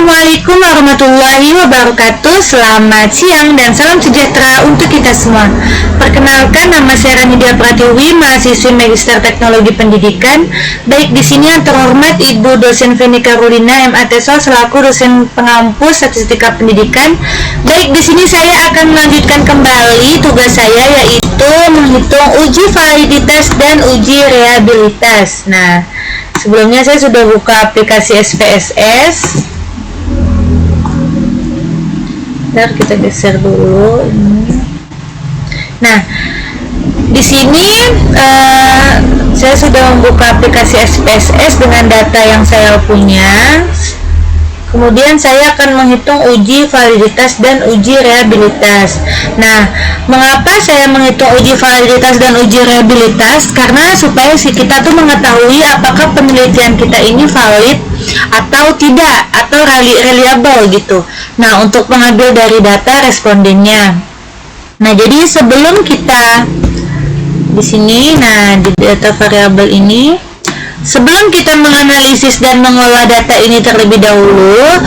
Assalamualaikum warahmatullahi wabarakatuh. Selamat siang dan salam sejahtera untuk kita semua. Perkenalkan, nama saya Ranidia Pratiwi, mahasiswi Magister Teknologi Pendidikan. Baik di sini yang terhormat Ibu Dosen Feni Karolina MATSO selaku dosen pengampu statistika pendidikan. Baik di sini saya akan melanjutkan kembali tugas saya, yaitu menghitung uji validitas dan uji reliabilitas. Nah, sebelumnya saya sudah buka aplikasi SPSS. Bentar, kita geser dulu ini. Nah, di sini saya sudah membuka aplikasi SPSS dengan data yang saya punya. Kemudian saya akan menghitung uji validitas dan uji reliabilitas. Nah, mengapa saya menghitung uji validitas dan uji reliabilitas? Karena supaya kita tuh mengetahui apakah penelitian kita ini valid atau tidak, atau reliable gitu. Nah, untuk mengambil dari data respondennya. Nah, jadi sebelum kita di sini, nah di data variabel ini, sebelum kita menganalisis dan mengolah data ini terlebih dahulu,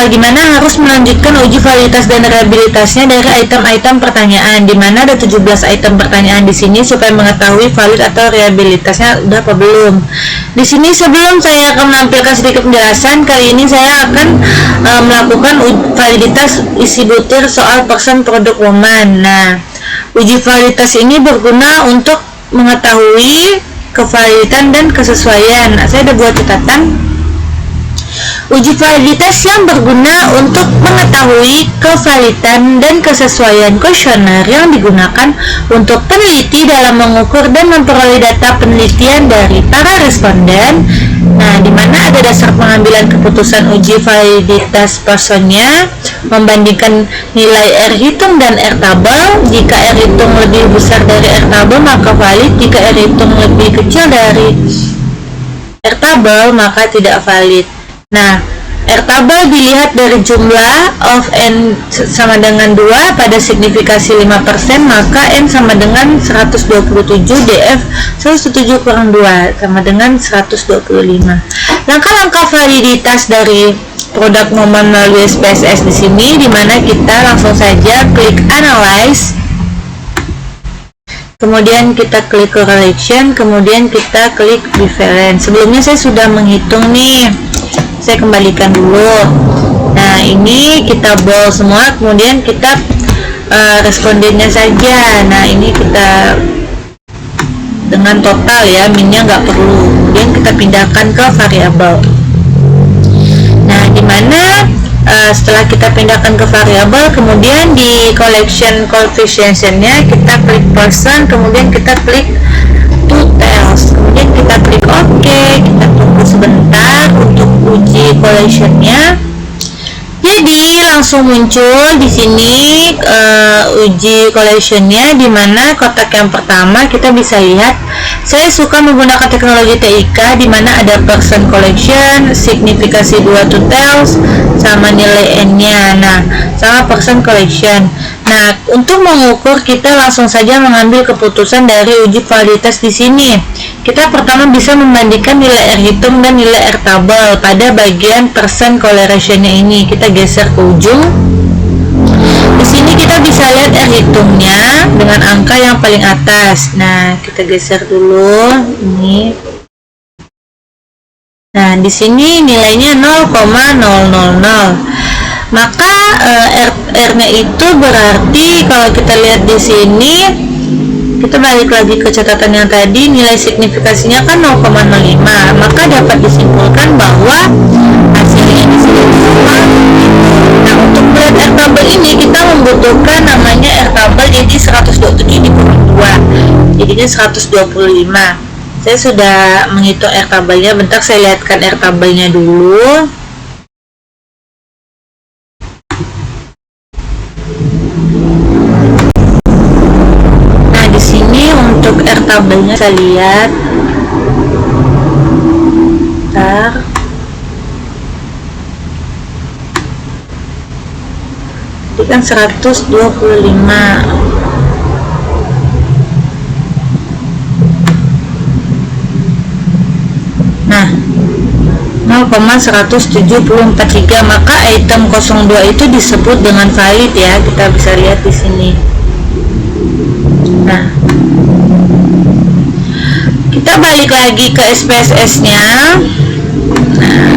gimana harus melanjutkan uji validitas dan reliabilitasnya dari item-item pertanyaan, di mana ada 17 item pertanyaan di sini supaya mengetahui valid atau reliabilitasnya udah apa belum. Di sini sebelum saya akan menampilkan sedikit penjelasan, kali ini saya akan melakukan validitas isi butir soal person product woman. Nah, uji validitas ini berguna untuk mengetahui kevaliditan dan kesesuaian. Nah, saya ada buat catatan. Uji validitas yang berguna untuk mengetahui kevaliditan dan kesesuaian kuesioner yang digunakan untuk peneliti dalam mengukur dan memperoleh data penelitian dari para responden. Nah, di mana ada dasar pengambilan keputusan uji validitas personnya, membandingkan nilai R hitung dan R tabel. Jika R hitung lebih besar dari R tabel maka valid, jika R hitung lebih kecil dari R tabel maka tidak valid. Nah, R tabel dilihat dari jumlah of N sama dengan 2 pada signifikasi 5%, maka N sama dengan 127, DF 107 kurang 2 sama dengan 125. Langkah-langkah validitas dari produk momen melalui SPSS di sini, di mana kita langsung saja klik analyze, kemudian kita klik correlation, kemudian kita klik difference. Sebelumnya saya sudah menghitung nih, saya kembalikan dulu. Nah, ini kita bold semua, kemudian kita respondennya saja. Nah, ini kita dengan total ya, minnya nggak perlu. Kemudian kita pindahkan ke variabel. Nah, dimana setelah kita pindahkan ke variabel, kemudian di collection coefficient-nya kita klik person, kemudian kita klik details, kemudian kita klik OK. Kita tunggu sebentar untuk uji collection-nya. Jadi langsung muncul di sini uji collection-nya, di mana kotak yang pertama kita bisa lihat. Saya suka menggunakan teknologi TIK, di mana ada person collection, signifikasi 2 details, sama nilai N-nya. Nah, sama person collection. Nah, untuk mengukur kita langsung saja mengambil keputusan dari uji validitas di sini. Kita pertama bisa membandingkan nilai R hitung dan nilai R tabel pada bagian percent correlation-nya ini. Kita geser ke ujung. Di sini kita bisa lihat R hitungnya dengan angka yang paling atas. Nah, kita geser dulu ini. Nah, di sini nilainya 0,000. Maka R-nya itu berarti kalau kita lihat di sini, kita balik lagi ke catatan yang tadi, nilai signifikasinya kan 0,05, maka dapat disimpulkan bahwa hasilnya di sini sama. Nah, untuk melihat R tabel ini kita membutuhkan namanya R tabel, jadi 127 dikurang 2, jadinya 125. Saya sudah menghitung R tabelnya, bentar saya lihatkan R tabelnya dulu. Untuk R tabelnya saya lihat, bentar. Ini kan 125. Nah, 0,1743, maka item 02 itu disebut dengan valid ya. Kita bisa lihat di sini. Nah, kita balik lagi ke SPSS-nya. Nah,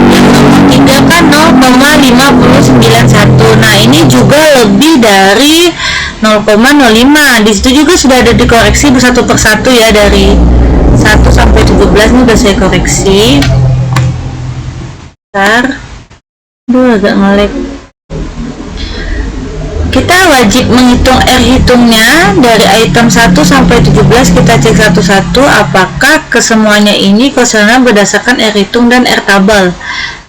yang nomor 3 kan 0,5091. Nah, ini juga lebih dari 0,05. Di situ juga sudah ada dikoreksi satu persatu ya, dari 1 sampai 17 ini udah saya koreksi. Bentar. Agak ngelek. Kita wajib menghitung R hitungnya dari item 1 sampai 17. Kita cek satu-satu apakah kesemuanya ini kuesioner berdasarkan R hitung dan R tabel.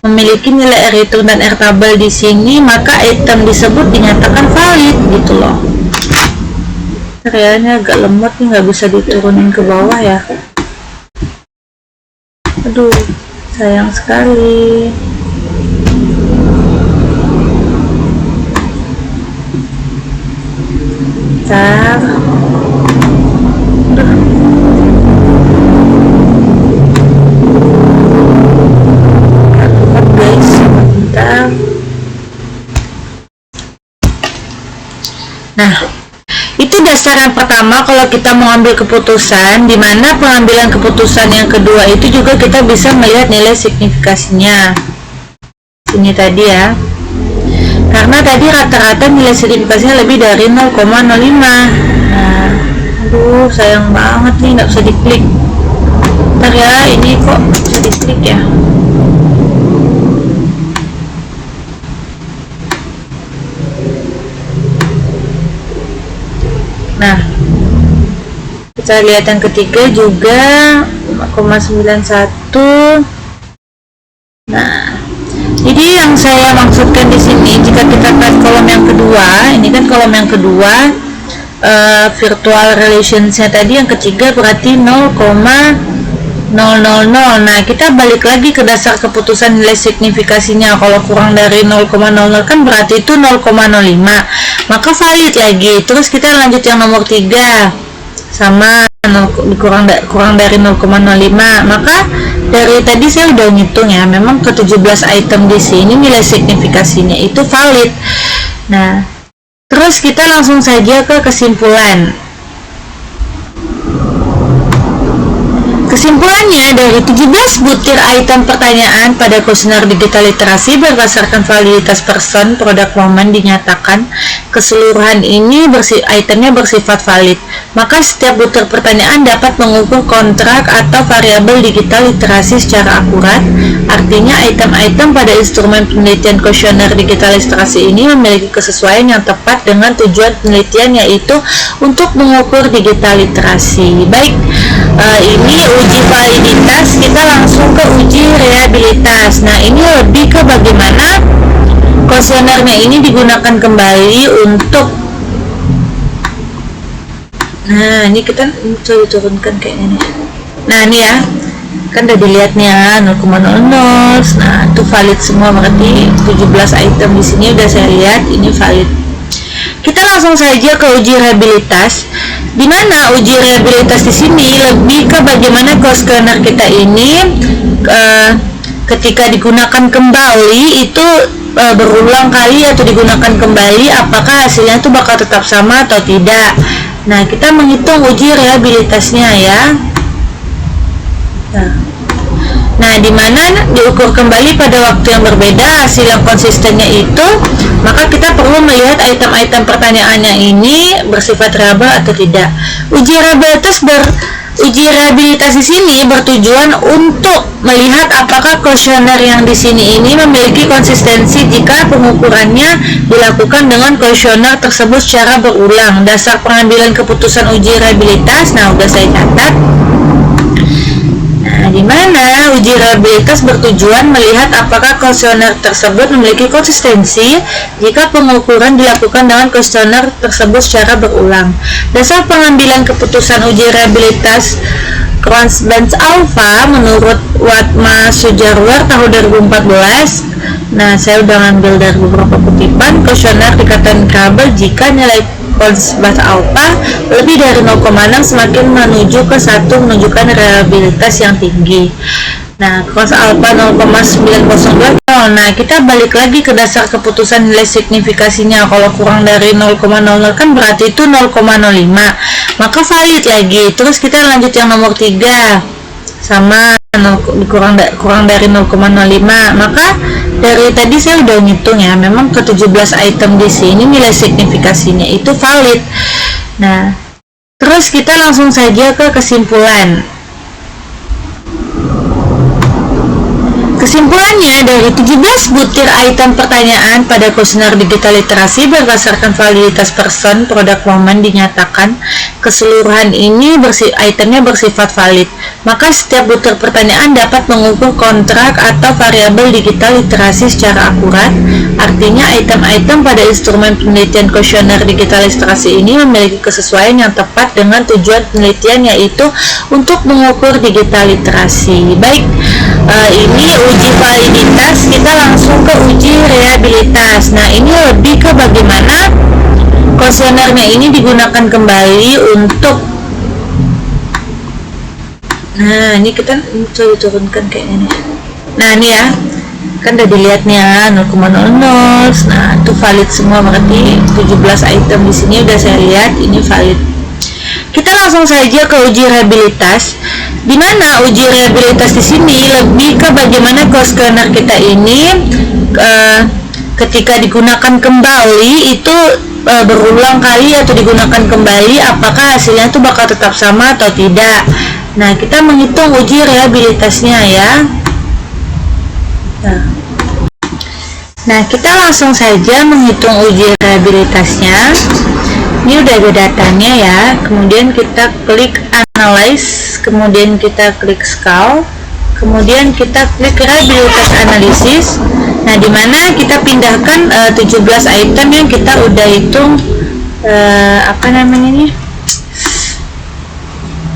Memiliki nilai R hitung dan R tabel di sini, maka item disebut dinyatakan valid gitu loh. Ternyata agak lemot nih, nggak bisa diturunin ke bawah ya. Aduh, sayang sekali. Bentar. Guys, bentar. Nah, itu dasar yang pertama kalau kita mau ambil keputusan, di mana pengambilan keputusan yang kedua itu juga kita bisa melihat nilai signifikasinya. Ini tadi ya. Karena tadi rata-rata nilai signifikasinya lebih dari 0,05. Nah, aduh sayang banget nih nggak bisa diklik. Ntar ya, ini kok bisa diklik ya. Nah, kita lihat yang ketiga juga 5,91. Nah, jadi yang saya maksudkan di sini, jika kita lihat kolom yang kedua, ini kan kolom yang kedua, virtual relationsnya tadi yang ketiga berarti 0,000. Nah, kita balik lagi ke dasar keputusan nilai signifikasinya. Kalau kurang dari 0,00 kan berarti itu 0,05, maka valid lagi. Terus kita lanjut yang nomor 3, sama kurang dari 0,05. Maka dari tadi saya udah ngitung ya, memang ke 17 item di sini nilai signifikasinya itu valid. Nah, terus kita langsung saja ke kesimpulan. Kesimpulannya, dari 17 butir item pertanyaan pada kuesioner digital literasi berdasarkan validitas person, produk, momen dinyatakan keseluruhan ini itemnya bersifat valid. Maka setiap butir pertanyaan dapat mengukur kontrak atau variabel digital literasi secara akurat. Artinya item-item pada instrumen penelitian kuesioner digital literasi ini memiliki kesesuaian yang tepat dengan tujuan penelitian, yaitu untuk mengukur digital literasi. Baik, ini uji validitas, kita langsung ke uji reliabilitas. Nah, ini lebih ke bagaimana kuesionernya ini digunakan kembali untuk, nah ini kita coba turunkan kayaknya nih. Nah, ini ya, kan udah dilihat nih ya, 0,00. Nah, itu valid semua, berarti 17 item di sini udah saya lihat ini valid. Kita langsung saja ke uji reliabilitas, di mana uji reliabilitas di sini lebih ke bagaimana kuesioner kita ini ketika digunakan kembali itu berulang kali atau digunakan kembali, apakah hasilnya itu bakal tetap sama atau tidak. Nah, kita menghitung uji reliabilitasnya ya. Nah, di mana diukur kembali pada waktu yang berbeda hasil yang konsistennya itu, maka kita perlu melihat item-item pertanyaannya ini bersifat reliable atau tidak. Uji reliabilitas di sini bertujuan untuk melihat apakah kuesioner yang di sini ini memiliki konsistensi jika pengukurannya dilakukan dengan kuesioner tersebut secara berulang. Dasar pengambilan keputusan uji reliabilitas, nah udah saya catat. Nah, di mana uji reliabilitas bertujuan melihat apakah kuesioner tersebut memiliki konsistensi jika pengukuran dilakukan dengan kuesioner tersebut secara berulang. Dasar pengambilan keputusan uji reliabilitas Cross-Bench Alpha menurut Watma Sujarwar tahun 2014. Nah, saya udah ngambil dari beberapa kutipan. Kuesioner dikatakan reliable jika nilai Cross-Bench Alpha lebih dari 0,6, semakin menuju ke 1 menunjukkan reliabilitas yang tinggi. Nah, cos alfa 0,902. Nah, kita balik lagi ke dasar keputusan nilai signifikasinya. Kalau kurang dari 0,00 kan berarti itu 0,05. Maka valid lagi. Terus kita lanjut yang nomor 3. Sama kurang dari 0,05. Maka dari tadi saya udah ngitung ya, memang ke 17 item di sini nilai signifikasinya itu valid. Nah, terus kita langsung saja ke kesimpulan. Kesimpulannya, dari 17 butir item pertanyaan pada kuesioner digital literasi berdasarkan validitas person, produk, momen dinyatakan keseluruhan ini itemnya bersifat valid. Maka setiap butir pertanyaan dapat mengukur kontrak atau variabel digital literasi secara akurat. Artinya item-item pada instrumen penelitian kuesioner digital literasi ini memiliki kesesuaian yang tepat dengan tujuan penelitian, yaitu untuk mengukur digital literasi. Baik, ini uji validitas, kita langsung ke uji reliabilitas. Nah, ini lebih ke bagaimana kuesionernya ini digunakan kembali untuk, nah ini kita coba turunkan kayak ini. Nah, ini ya, kan udah dilihat nih ya, 0,00. Nah, itu valid semua, berarti 17 item di sini udah saya lihat ini valid. Kita langsung saja ke uji reliabilitas, di mana uji reliabilitas di sini lebih ke bagaimana kuesioner kita ini ketika digunakan kembali itu berulang kali atau digunakan kembali, apakah hasilnya itu bakal tetap sama atau tidak. Nah, kita menghitung uji reliabilitasnya ya. Nah, kita langsung saja menghitung uji reliabilitasnya. Ini udah ada datanya ya, kemudian kita klik analyze, kemudian kita klik scale, kemudian kita klik reliabilitas analysis. Nah, dimana kita pindahkan 17 item yang kita udah hitung, apa namanya ini,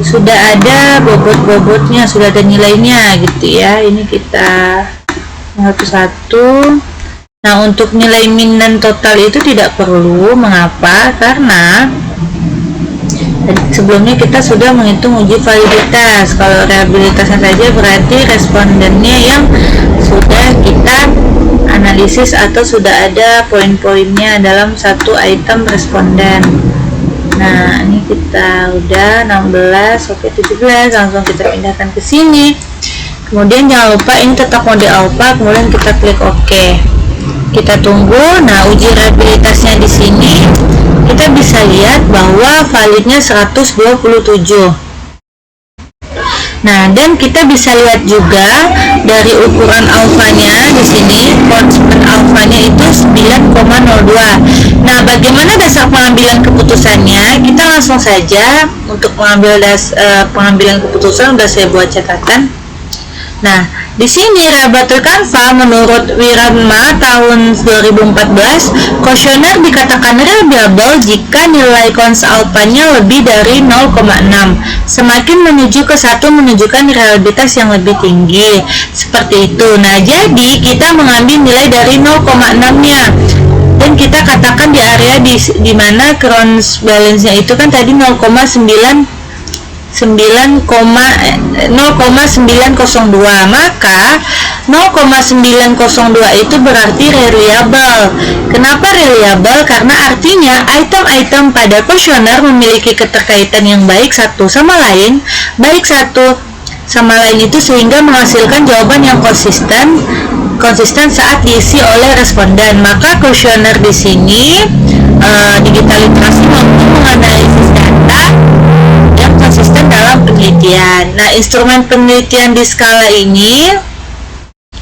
sudah ada bobot-bobotnya, sudah ada nilainya gitu ya. Ini kita satu-satu. Nah, untuk nilai min dan total itu tidak perlu. Mengapa? Karena sebelumnya kita sudah menghitung uji validitas. Kalau reliabilitasnya saja berarti respondennya yang sudah kita analisis atau sudah ada poin-poinnya dalam satu item responden. Nah, ini kita udah 16, oke 17, langsung kita pindahkan ke sini. Kemudian jangan lupa ini tetap mode alpha, kemudian kita klik OK. Kita tunggu. Nah, uji reliabilitasnya di sini kita bisa lihat bahwa validnya 127. Nah, dan kita bisa lihat juga dari ukuran alfanya di sini, constant alfanya itu 9,02. Nah, bagaimana dasar pengambilan keputusannya? Kita langsung saja untuk mengambil pengambilan keputusan udah saya buat catatan. Nah, di sini Laboratori Canva menurut Wiratma tahun 2014, kuesioner dikatakan reliable jika nilai cons alpha-nya lebih dari 0,6. Semakin menuju ke 1 menunjukkan reliabilitas yang lebih tinggi. Seperti itu. Nah, jadi kita mengambil nilai dari 0,6-nya. Dan kita katakan di area di mana cross balance-nya itu kan tadi 0,902, maka 0,902 itu berarti reliable. Kenapa reliable? Karena artinya item-item pada kuesioner memiliki keterkaitan yang baik satu sama lain itu sehingga menghasilkan jawaban yang konsisten saat diisi oleh responden. Maka kuesioner di sini digital literasi mampu menganalisis data yang konsisten dalam penelitian. Nah, instrumen penelitian di skala ini,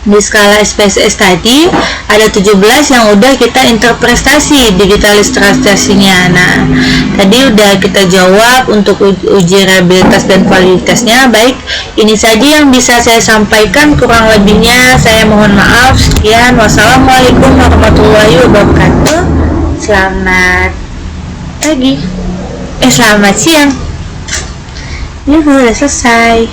di skala SPSS tadi ada 17 yang udah kita interpretasi digital literasinya. Nah, tadi udah kita jawab untuk uji reliabilitas dan validitasnya. Baik, ini saja yang bisa saya sampaikan, kurang lebihnya saya mohon maaf. Sekian, wassalamualaikum warahmatullahi wabarakatuh. Selamat pagi, selamat siang. Ini udah selesai.